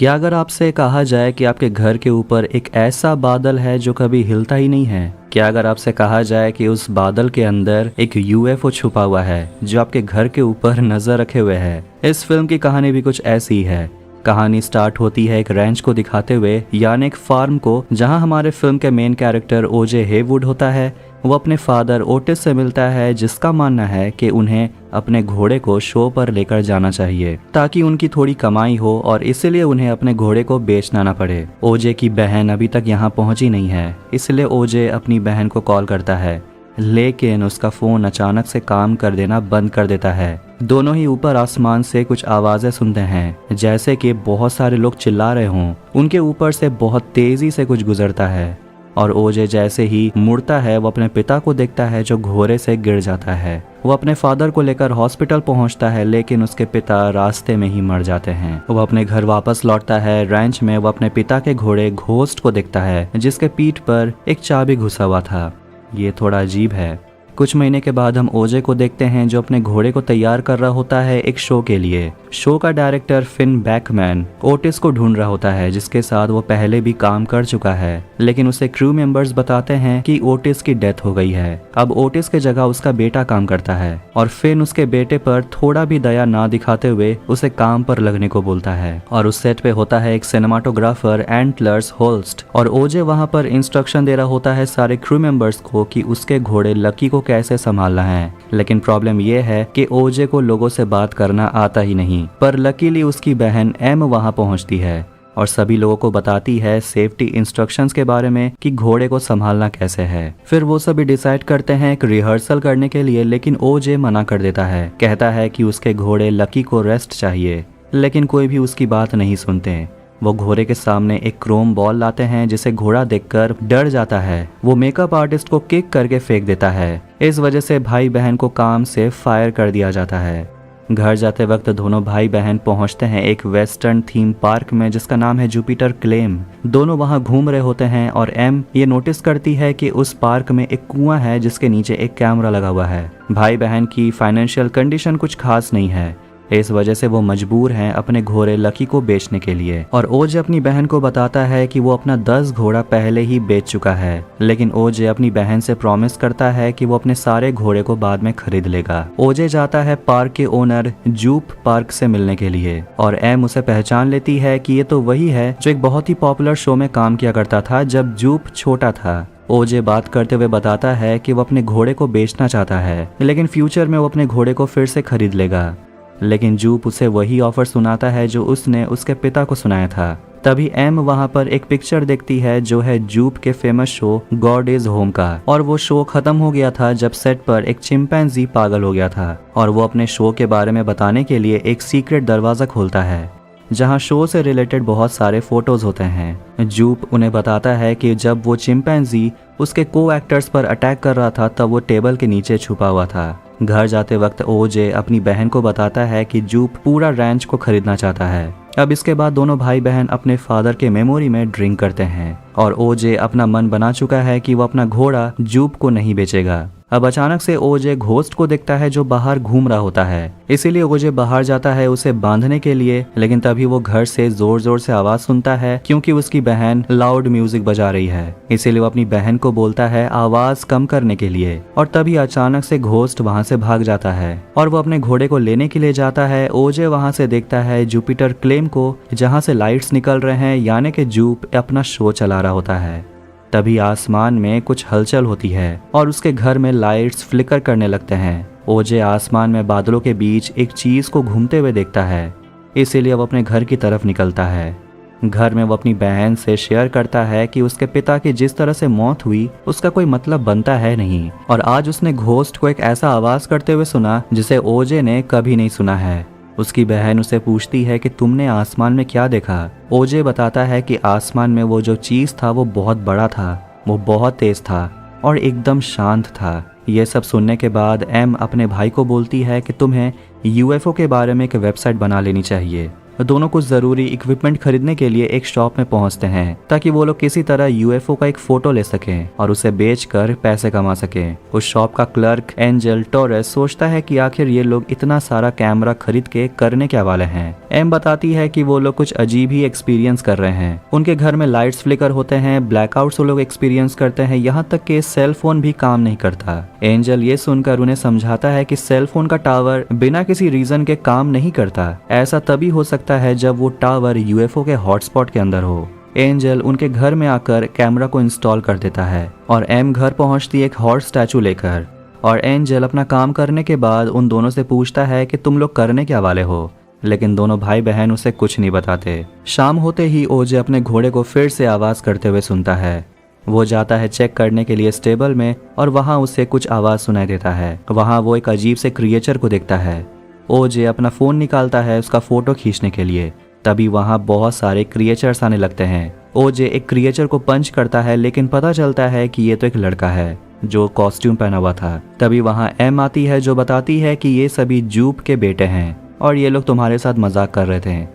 क्या अगर आपसे कहा जाए कि आपके घर के ऊपर एक ऐसा बादल है जो कभी हिलता ही नहीं है? क्या अगर आपसे कहा जाए कि उस बादल के अंदर एक यूएफओ छुपा हुआ है जो आपके घर के ऊपर नजर रखे हुए है? इस फिल्म की कहानी भी कुछ ऐसी ही है। कहानी स्टार्ट होती है एक रैंच को दिखाते हुए, यानी एक फार्म को, जहां हमारे फिल्म के मेन कैरेक्टर ओजे हेवुड होता है। वो अपने फादर ओटिस से मिलता है, जिसका मानना है कि उन्हें अपने घोड़े को शो पर लेकर जाना चाहिए ताकि उनकी थोड़ी कमाई हो और इसीलिए उन्हें अपने घोड़े को बेचना ना पड़े। ओजे की बहन अभी तक यहाँ पहुंची नहीं है, इसलिए ओजे अपनी बहन को कॉल करता है, लेकिन उसका फोन अचानक से काम कर देना बंद कर देता है। दोनों ही ऊपर आसमान से कुछ आवाजें सुनते हैं, जैसे कि बहुत सारे लोग चिल्ला रहे हों। उनके ऊपर से बहुत तेजी से कुछ गुजरता है और ओजे जैसे ही मुड़ता है वो अपने पिता को देखता है जो घोड़े से गिर जाता है। वो अपने फादर को लेकर हॉस्पिटल पहुंचता है, लेकिन उसके पिता रास्ते में ही मर जाते हैं। वो अपने घर वापस लौटता है। रैंच में वो अपने पिता के घोड़े घोस्ट को देखता है, जिसके पीठ पर एक चाबी घुसा हुआ था। ये थोड़ा अजीब है। कुछ महीने के बाद हम ओजे को देखते हैं जो अपने घोड़े को तैयार कर रहा होता है एक शो के लिए। शो का डायरेक्टर फिन बैकमैन ओटिस को ढूंढ रहा होता है, जिसके साथ वो पहले भी काम कर चुका है, लेकिन उसे क्रू मेंबर्स बताते हैं कि ओटिस की डेथ हो गई है। अब ओटिस के जगह उसका बेटा काम करता है और फिन उसके बेटे पर थोड़ा भी दया ना दिखाते हुए उसे काम पर लगने को बोलता है। और उस सेट पे होता है एक सिनेमाटोग्राफर एंटलर्स होल्स्ट, और ओजे वहां पर इंस्ट्रक्शन दे रहा होता है सारे क्रू मेंबर्स को कि उसके घोड़े लकी को कैसे संभालना है। लेकिन प्रॉब्लम यह है कि ओजे को लोगों से बात करना आता ही नहीं। पर लकीली उसकी बहन एम वहां पहुंचती है और सभी लोगों को बताती है सेफ्टी इंस्ट्रक्शंस के बारे में कि घोड़े को संभालना कैसे है। फिर वो सभी डिसाइड करते हैं एक रिहर्सल करने के लिए, लेकिन ओजे मना कर देता है। कहता है कि उसके घोड़े लकी को रेस्ट चाहिए, लेकिन कोई भी उसकी बात नहीं सुनते। वो घोड़े के सामने एक क्रोम बॉल लाते हैं, जिसे घोड़ा देखकर डर जाता है। वो मेकअप आर्टिस्ट को किक करके फेंक देता है। इस वजह से भाई बहन को काम से फायर कर दिया जाता है। घर जाते वक्त दोनों भाई बहन पहुंचते हैं एक वेस्टर्न थीम पार्क में, जिसका नाम है जुपिटर क्लेम। दोनों वहां घूम रहे होते हैं और एम ये नोटिस करती है कि उस पार्क में एक कुआं है जिसके नीचे एक कैमरा लगा हुआ है। भाई बहन की फाइनेंशियल कंडीशन कुछ खास नहीं है, इस वजह से वो मजबूर हैं अपने घोड़े लकी को बेचने के लिए। और ओजे अपनी बहन को बताता है कि वो अपना 10 घोड़ा पहले ही बेच चुका है, लेकिन ओजे अपनी बहन से प्रॉमिस करता है कि वो अपने सारे घोड़े को बाद में खरीद लेगा। ओजे जाता है पार्क के ओनर जूप पार्क से मिलने के लिए और एम उसे पहचान लेती है कि ये तो वही है जो एक बहुत ही पॉपुलर शो में काम किया करता था जब जूप छोटा था। ओजे बात करते हुए बताता है कि वो अपने घोड़े को बेचना चाहता है, लेकिन फ्यूचर में वो अपने घोड़े को फिर से खरीद लेगा। लेकिन जूप उसे वही ऑफर सुनाता है जो उसने उसके पिता को सुनाया था। तभी एम वहां पर एक पिक्चर देखती है जो है जूप के famous show God is home का, और वो शो खत्म हो गया था जब सेट पर एक चिंपैंजी पागल हो गया था और वो अपने शो के बारे में बताने के लिए एक सीक्रेट दरवाजा खोलता है जहां शो से रिलेटेड बहुत सारे फोटोज होते हैं। जूप उन्हें बताता है कि जब वो चिंपैंजी उसके को एक्टर्स पर अटैक कर रहा था तब वो टेबल के नीचे छुपा हुआ था। घर जाते वक्त ओजे अपनी बहन को बताता है कि जूप पूरा रैंच को खरीदना चाहता है। अब इसके बाद दोनों भाई बहन अपने फादर के मेमोरी में ड्रिंक करते हैं और ओजे अपना मन बना चुका है कि वो अपना घोड़ा जूप को नहीं बेचेगा। अब अचानक से ओजे घोस्ट को देखता है जो बाहर घूम रहा होता है, इसीलिए ओजे बाहर जाता है उसे बांधने के लिए, लेकिन तभी वो घर से जोर जोर से आवाज सुनता है क्योंकि उसकी बहन लाउड म्यूजिक बजा रही है। इसीलिए वो अपनी बहन को बोलता है आवाज कम करने के लिए, और तभी अचानक से घोस्ट वहां से भाग जाता है और वो अपने घोड़े को लेने के लिए जाता है। ओजे वहां से देखता है जुपिटर क्लेम को, जहां से लाइट्स निकल रहे हैं, यानी कि जूप अपना शो चला रहा होता है। तभी आसमान में कुछ हलचल होती है और उसके घर में लाइट्स फ्लिकर करने लगते हैं। ओजे आसमान में बादलों के बीच एक चीज को घूमते हुए देखता है, इसीलिए वो अपने घर की तरफ निकलता है। घर में वो अपनी बहन से शेयर करता है कि उसके पिता की जिस तरह से मौत हुई उसका कोई मतलब बनता है नहीं, और आज उसने घोस्ट को एक ऐसा आवाज करते हुए सुना जिसे ओजे ने कभी नहीं सुना है। उसकी बहन उसे पूछती है कि तुमने आसमान में क्या देखा? ओजे बताता है कि आसमान में वो जो चीज था वो बहुत बड़ा था, वो बहुत तेज था और एकदम शांत था। ये सब सुनने के बाद एम अपने भाई को बोलती है कि तुम्हें यूएफओ के बारे में एक वेबसाइट बना लेनी चाहिए। दोनों कुछ जरूरी इक्विपमेंट खरीदने के लिए एक शॉप में पहुंचते हैं ताकि वो लोग किसी तरह यूएफओ का एक फोटो ले सकें और उसे बेचकर पैसे कमा सकें। उस शॉप का क्लर्क एंजल टोरेस सोचता है कि आखिर ये लोग इतना सारा कैमरा खरीद के करने क्या वाले हैं। एम बताती है कि वो लोग कुछ अजीब ही एक्सपीरियंस कर रहे हैं। उनके घर में लाइट्स फ्लिकर होते हैं, ब्लैकआउट्स वो लोग एक्सपीरियंस करते हैं, यहाँ तक कि सेल फोन भी काम नहीं करता। एंजल ये सुनकर उन्हें समझाता है कि सेल फोन का टावर बिना किसी रीजन के काम नहीं करता। ऐसा तभी हो सकता है जब वो टावर यूएफओ के हॉटस्पॉट के अंदर हो। एंजल उनके घर में आकर कैमरा को इंस्टॉल कर देता है और एम घर पहुंचती एक हॉर्स स्टैचू लेकर। और एंजल अपना काम करने के बाद उन दोनों से पूछता है कि तुम लोग करने क्या वाले हो, लेकिन दोनों भाई बहन उसे कुछ नहीं बताते। शाम होते ही ओजे अपने घोड़े को फिर से आवाज करते हुए सुनता है। वो जाता है चेक करने के लिए स्टेबल में और वहाँ उसे कुछ आवाज सुनाई देता है। वहाँ वो एक अजीब से क्रिएचर को देखता है। ओजे अपना फोन निकालता है उसका फोटो खींचने के लिए। तभी वहाँ बहुत सारे क्रिएचर्स आने लगते हैं। ओजे एक क्रिएचर को पंच करता है, लेकिन पता चलता है कि ये तो एक लड़का है जो कॉस्ट्यूम पहना हुआ था। तभी वहाँ एम आती है जो बताती है कि ये सभी जूप के बेटे हैं और ये लोग तुम्हारे साथ मजाक कर रहे थे।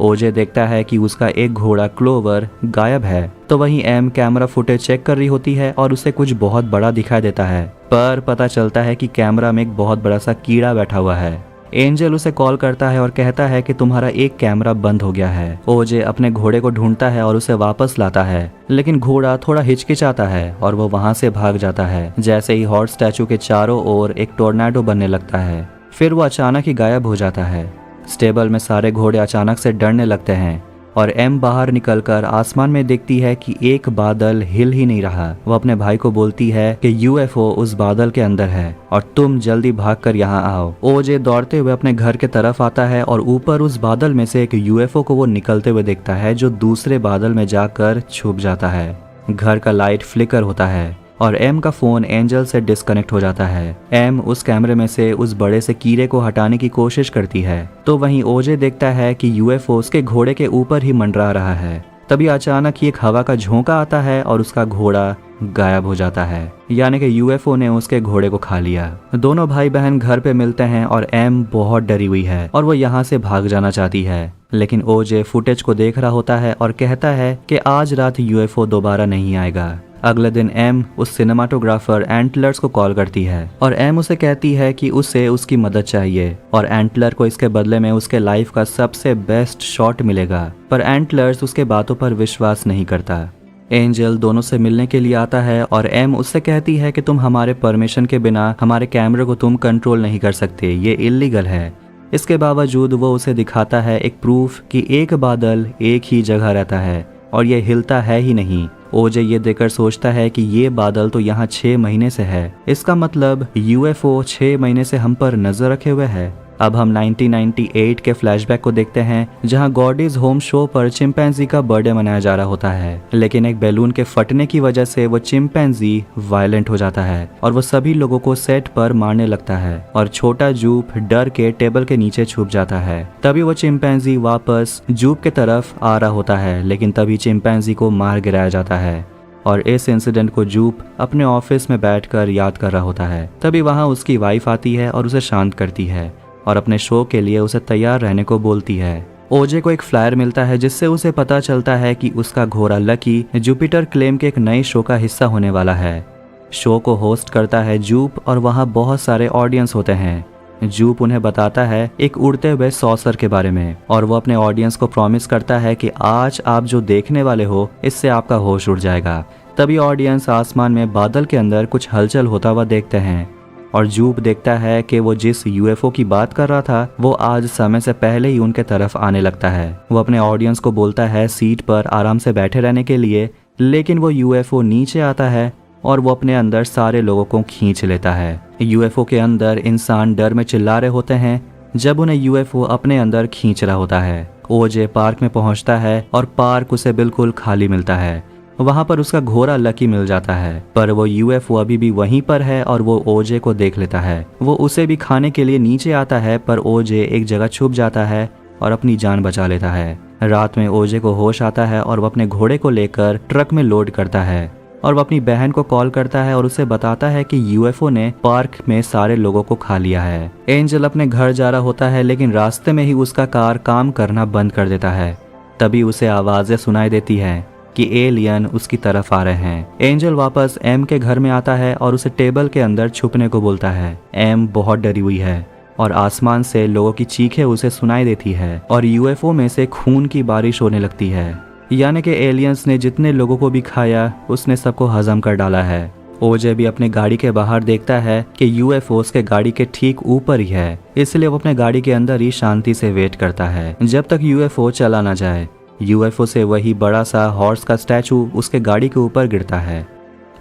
ओजे देखता है कि उसका एक घोड़ा क्लोवर गायब है। तो वहीं एम कैमरा फुटेज चेक कर रही होती है और उसे कुछ बहुत बड़ा दिखाई देता है, पर पता चलता है कि कैमरा में एक बहुत बड़ा सा कीड़ा बैठा हुआ है। एंजल उसे कॉल करता है और कहता है कि तुम्हारा एक कैमरा बंद हो गया है। ओजे अपने घोड़े को ढूंढता है और उसे वापस लाता है, लेकिन घोड़ा थोड़ा हिचकिचाता है और वो वहां से भाग जाता है। जैसे ही हॉर्स स्टैचू के चारों ओर एक टोर्नाडो बनने लगता है, फिर वो अचानक ही गायब हो जाता है। स्टेबल में सारे घोड़े अचानक से डरने लगते हैं और एम बाहर निकलकर आसमान में देखती है कि एक बादल हिल ही नहीं रहा। वो अपने भाई को बोलती है कि यूएफओ उस बादल के अंदर है और तुम जल्दी भागकर यहाँ आओ। ओजे दौड़ते हुए अपने घर के तरफ आता है और ऊपर उस बादल में से एक यूएफओ को वो निकलते हुए देखता है जो दूसरे बादल में जाकर छुप जाता है। घर का लाइट फ्लिकर होता है और एम का फोन एंजल से डिस्कनेक्ट हो जाता है। एम उस कैमरे में से उस बड़े से कीड़े को हटाने की कोशिश करती है, तो वहीं ओजे देखता है कि यूएफओ उसके घोड़े के ऊपर ही मंडरा रहा है। तभी अचानक ही एक हवा का झोंका आता है और उसका घोड़ा गायब हो जाता है, यानी कि यूएफओ ने उसके घोड़े को खा लिया। दोनों भाई बहन घर पे मिलते हैं और एम बहुत डरी हुई है और वो यहाँ से भाग जाना चाहती है, लेकिन ओजे फुटेज को देख रहा होता है और कहता है कि आज रात यूएफओ दोबारा नहीं आएगा। अगले दिन एम उस सिनेमाटोग्राफर एंटलर्स को कॉल करती है और एम उसे कहती है कि उसे उसकी मदद चाहिए और एंटलर को इसके बदले में उसके लाइफ का सबसे बेस्ट शॉट मिलेगा। पर एंटलर्स उसके बातों पर विश्वास नहीं करता। एंजल दोनों से मिलने के लिए आता है और एम उससे कहती है कि तुम हमारे परमिशन के बिना हमारे कैमरे को तुम कंट्रोल नहीं कर सकते, ये इल्लीगल है। इसके बावजूद वो उसे दिखाता है एक प्रूफ कि एक बादल एक ही जगह रहता है और ये हिलता है ही नहीं। ओजे ये देखकर सोचता है कि ये बादल तो यहाँ 6 महीने से है, इसका मतलब यूएफओ 6 महीने से हम पर नजर रखे हुए है। अब हम 1998 के फ्लैशबैक को देखते हैं जहां गॉडीज होम शो पर चिंपैंजी का बर्थडे मनाया जा रहा होता है, लेकिन एक बैलून के फटने की वजह से वो चिंपैंजी वायलेंट हो जाता है और वो सभी लोगों को सेट पर मारने लगता है और छोटा जूप डर के टेबल के नीचे छुप जाता है। तभी वो चिंपैंजी वापस जूप के तरफ आ रहा होता है, लेकिन तभी चिंपैंजी को मार गिराया जाता है और इस इंसिडेंट को जूप अपने ऑफिस में बैठकर याद कर रहा होता है। तभी वहाँ उसकी वाइफ आती है और उसे शांत करती है और अपने शो के लिए उसे तैयार रहने को बोलती है। ओजे को एक फ्लायर मिलता है जिससे उसे पता चलता है कि उसका घोड़ा लकी जुपिटर क्लेम के एक नए शो का हिस्सा होने वाला है। शो को होस्ट करता है जूप और वहाँ बहुत सारे ऑडियंस होते हैं। जूप उन्हें बताता है एक उड़ते हुए सॉसर के बारे में और वो अपने ऑडियंस को प्रॉमिस करता है कि आज आप जो देखने वाले हो इससे आपका होश उड़ जाएगा। तभी ऑडियंस आसमान में बादल के अंदर कुछ हलचल होता हुआ देखते हैं और जूप देखता है कि वो जिस यूएफओ की बात कर रहा था वो आज समय से पहले ही उनके तरफ आने लगता है। वो अपने ऑडियंस को बोलता है सीट पर आराम से बैठे रहने के लिए, लेकिन वो यूएफओ नीचे आता है और वो अपने अंदर सारे लोगों को खींच लेता है। यूएफओ के अंदर इंसान डर में चिल्ला रहे होते हैं जब उन्हें यूएफओ अपने अंदर खींच रहा होता है। ओजे पार्क में पहुंचता है और पार्क उसे बिल्कुल खाली मिलता है। वहां पर उसका घोड़ा लकी मिल जाता है, पर वो यूएफओ अभी भी वहीं पर है और वो ओजे को देख लेता है। वो उसे भी खाने के लिए नीचे आता है, पर ओजे एक जगह छुप जाता है और अपनी जान बचा लेता है। रात में ओजे को होश आता है और वो अपने घोड़े को लेकर ट्रक में लोड करता है। और वो अपनी बहन को कॉल करता है और उसे बताता है कि यूएफओ ने पार्क में सारे लोगों को खा लिया है। एंजल अपने घर जा रहा होता है लेकिन रास्ते में ही उसका कार काम करना बंद कर देता है। तभी उसे आवाजें सुनाई देती है कि एलियन उसकी तरफ आ रहे हैं। एंजल वापस एम के घर में आता है और उसे टेबल के अंदर छुपने को बोलता है। एम बहुत डरी हुई है और आसमान से लोगों की चीखें उसे सुनाई देती है और यूएफओ में से खून की बारिश होने लगती है। यानी कि एलियंस ने जितने लोगों को भी खाया उसने सबको हजम कर डाला है। ओजे भी अपने गाड़ी के बाहर देखता है कि यूएफओ उसके गाड़ी के ठीक ऊपर ही है, इसलिए वो अपने गाड़ी के अंदर ही शांति से वेट करता है जब तक यूएफओ चला ना जाए। यूएफओ से वही बड़ा सा हॉर्स का स्टैचू उसके गाड़ी के ऊपर गिरता है।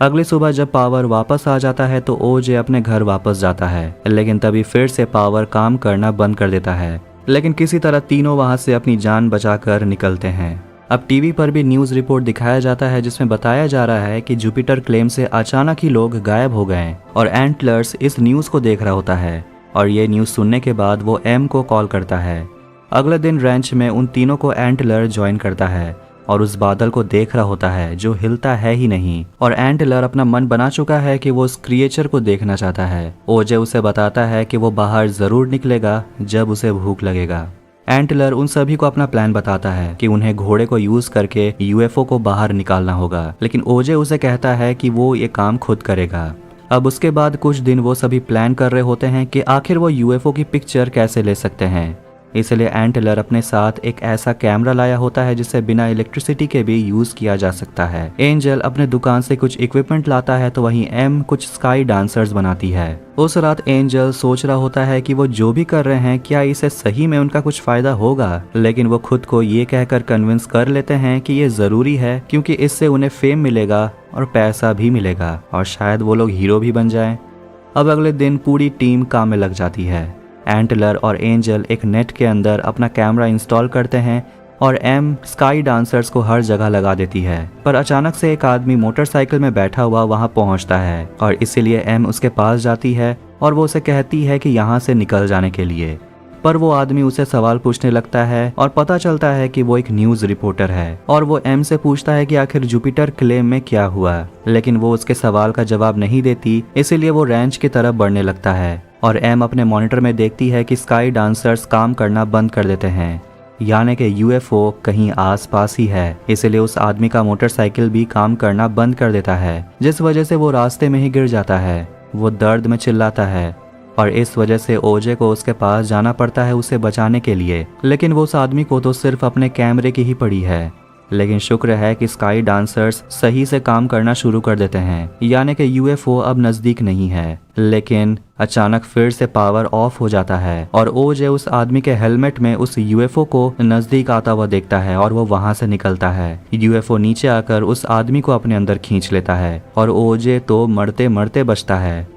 अगली सुबह जब पावर वापस आ जाता है तो ओजे अपने घर वापस जाता है, लेकिन तभी फिर से पावर काम करना बंद कर देता है। लेकिन किसी तरह तीनों वहां से अपनी जान बचाकर निकलते हैं। अब टीवी पर भी न्यूज़ रिपोर्ट दिखाया जाता है जिसमें बताया जा रहा है कि जुपिटर क्लेम से अचानक ही लोग गायब हो गए और एंटलर्स इस न्यूज़ को देख रहा होता है और ये न्यूज़ सुनने के बाद वो एम को कॉल करता है। अगले दिन रैंच में उन तीनों को एंटलर ज्वाइन करता है और उस बादल को देख रहा होता है जो हिलता है ही नहीं, और एंटलर अपना मन बना चुका है कि वो उस क्रिएचर को देखना चाहता है। ओजे उसे बताता है कि वो बाहर जरूर निकलेगा जब उसे भूख लगेगा। एंटलर उन सभी को अपना प्लान बताता है कि उन्हें घोड़े को यूज करके यूएफओ को बाहर निकालना होगा, लेकिन ओजे उसे कहता है कि वो ये काम खुद करेगा। अब उसके बाद कुछ दिन वो सभी प्लान कर रहे होते हैं कि आखिर वो यूएफओ की पिक्चर कैसे ले सकते हैं। इसलिए एंटलर अपने साथ एक ऐसा कैमरा लाया होता है जिसे बिना इलेक्ट्रिसिटी के भी यूज किया जा सकता है। एंजल अपने दुकान से कुछ इक्विपमेंट लाता है तो वहीं एम कुछ स्काई डांसर्स बनाती है। उस रात एंजल सोच रहा होता है कि वो जो भी कर रहे हैं क्या इसे सही में उनका कुछ फायदा होगा, लेकिन वो खुद को ये कहकर कन्विंस कर लेते हैं कि ये जरूरी है क्योंकि इससे उन्हें फेम मिलेगा और पैसा भी मिलेगा और शायद वो लोग हीरो भी बन जाएं। अब अगले दिन पूरी टीम काम में लग जाती है। एंटलर और एंजल एक नेट के अंदर अपना कैमरा इंस्टॉल करते हैं और एम स्काई डांसर्स को हर जगह लगा देती है। पर अचानक से एक आदमी मोटरसाइकिल में बैठा हुआ वहां पहुंचता है और इसीलिए एम उसके पास जाती है और वो उसे कहती है कि यहाँ से निकल जाने के लिए। पर वो आदमी उसे सवाल पूछने लगता है और पता चलता है कि वो एक न्यूज़ रिपोर्टर है और वो एम से पूछता है कि आखिर जुपिटर क्लेम में क्या हुआ, लेकिन वो उसके सवाल का जवाब नहीं देती। इसीलिए वो रैंच की तरफ बढ़ने लगता है और एम अपने मॉनिटर में देखती है कि स्काई डांसर्स काम करना बंद कर देते हैं, यानी कि यूएफओ कहीं आसपास ही है। इसलिए उस आदमी का मोटरसाइकिल भी काम करना बंद कर देता है, जिस वजह से वो रास्ते में ही गिर जाता है। वो दर्द में चिल्लाता है और इस वजह से ओजे को उसके पास जाना पड़ता है उसे बचाने के लिए, लेकिन वो उस आदमी को तो सिर्फ अपने कैमरे की ही पड़ी है। लेकिन शुक्र है कि स्काई डांसर्स सही से काम करना शुरू कर देते हैं, यानी कि यूएफओ अब नजदीक नहीं है। लेकिन अचानक फिर से पावर ऑफ हो जाता है और ओजे उस आदमी के हेलमेट में उस यूएफओ को नजदीक आता हुआ देखता है और वो वहां से निकलता है। यूएफओ नीचे आकर उस आदमी को अपने अंदर खींच लेता है और ओजे तो मरते मरते बचता है,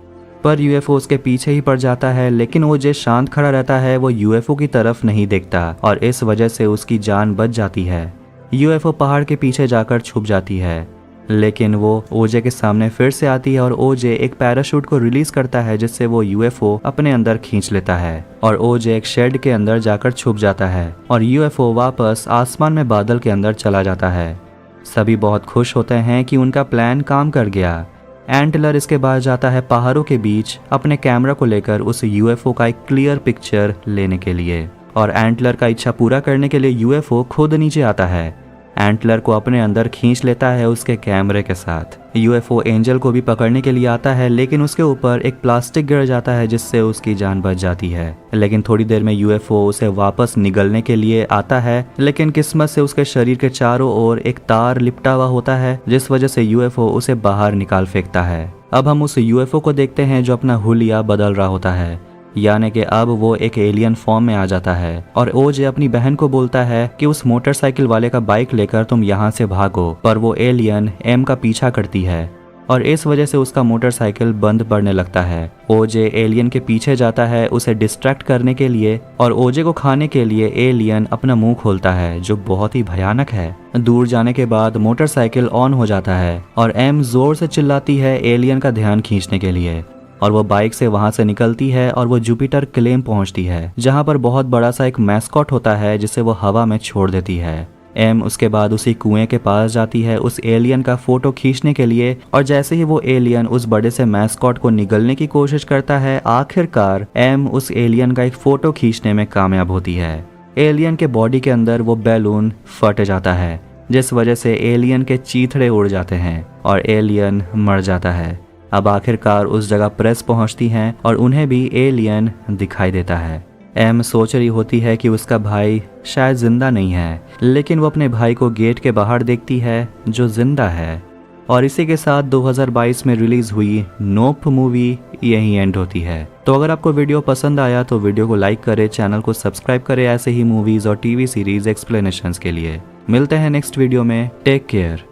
पर यूएफओ उसके पीछे ही पड़ जाता है। लेकिन ओजे शांत खड़ा रहता है, वो यूएफओ की तरफ नहीं देखता और इस वजह से उसकी जान बच जाती है। यूएफओ पहाड़ के पीछे जाकर छुप जाती है, लेकिन वो ओजे के सामने फिर से आती है और ओजे एक पैराशूट को रिलीज करता है जिससे वो यूएफओ अपने अंदर खींच लेता है और ओजे एक शेड के अंदर जाकर छुप जाता है और यूएफओ वापस आसमान में बादल के अंदर चला जाता है। सभी बहुत खुश होते हैं कि उनका प्लान काम कर गया। एंटलर इसके बाद जाता है पहाड़ों के बीच अपने कैमरा को लेकर उस यूएफओ का एक क्लियर पिक्चर लेने के लिए, और एंटलर का इच्छा पूरा करने के लिए यूएफओ खुद नीचे आता है। एंटलर को अपने अंदर खींच लेता है उसके कैमरे के साथ। यूएफओ एंजल को भी पकड़ने के लिए आता है, लेकिन उसके ऊपर एक प्लास्टिक गिर जाता है जिससे उसकी जान बच जाती है। लेकिन थोड़ी देर में यूएफओ उसे वापस निगलने के लिए आता है, लेकिन किस्मत से उसके शरीर के चारों ओर एक तार लिपटा हुआ होता है जिस वजह से यूएफओ उसे बाहर निकाल फेंकता है। अब हम उस यूएफओ को देखते हैं जो अपना हुलिया बदल रहा होता है, यानी कि अब वो एक एलियन फॉर्म में आ जाता है और ओजे अपनी बहन को बोलता है कि उस मोटरसाइकिल वाले का बाइक लेकर तुम यहाँ से भागो, पर वो एलियन एम का पीछा करती है और इस वजह से उसका मोटरसाइकिल बंद पड़ने लगता है। ओजे एलियन के पीछे जाता है उसे डिस्ट्रैक्ट करने के लिए और ओजे को खाने के लिए एलियन अपना मुंह खोलता है जो बहुत ही भयानक है। दूर जाने के बाद मोटरसाइकिल ऑन हो जाता है और एम जोर से चिल्लाती है एलियन का ध्यान खींचने के लिए और वो बाइक से वहां से निकलती है और वो जुपिटर क्लेम पहुंचती है जहां पर बहुत बड़ा सा एक मैस्कॉट होता है जिसे वो हवा में छोड़ देती है। एम उसके बाद उसी कुएं के पास जाती है उस एलियन का फोटो खींचने के लिए, और जैसे ही वो एलियन उस बड़े से मैस्कॉट को निगलने की कोशिश करता है, आखिरकार एम उस एलियन का एक फोटो खींचने में कामयाब होती है। एलियन के बॉडी के अंदर वो बैलून फट जाता है, जिस वजह से एलियन के चीथड़े उड़ जाते हैं और एलियन मर जाता है। अब आखिरकार उस जगह प्रेस पहुंचती हैं और उन्हें भी एलियन दिखाई देता है। एम सोच रही होती है कि उसका भाई शायद जिंदा नहीं है, लेकिन वो अपने भाई को गेट के बाहर देखती है जो जिंदा है। और इसी के साथ 2022 में रिलीज हुई नोप मूवी यहीं एंड होती है। तो अगर आपको वीडियो पसंद आया तो वीडियो को लाइक करें, चैनल को सब्सक्राइब करें ऐसे ही मूवीज और टीवी सीरीज एक्सप्लेनेशंस के लिए। मिलते हैं नेक्स्ट वीडियो में। Take care.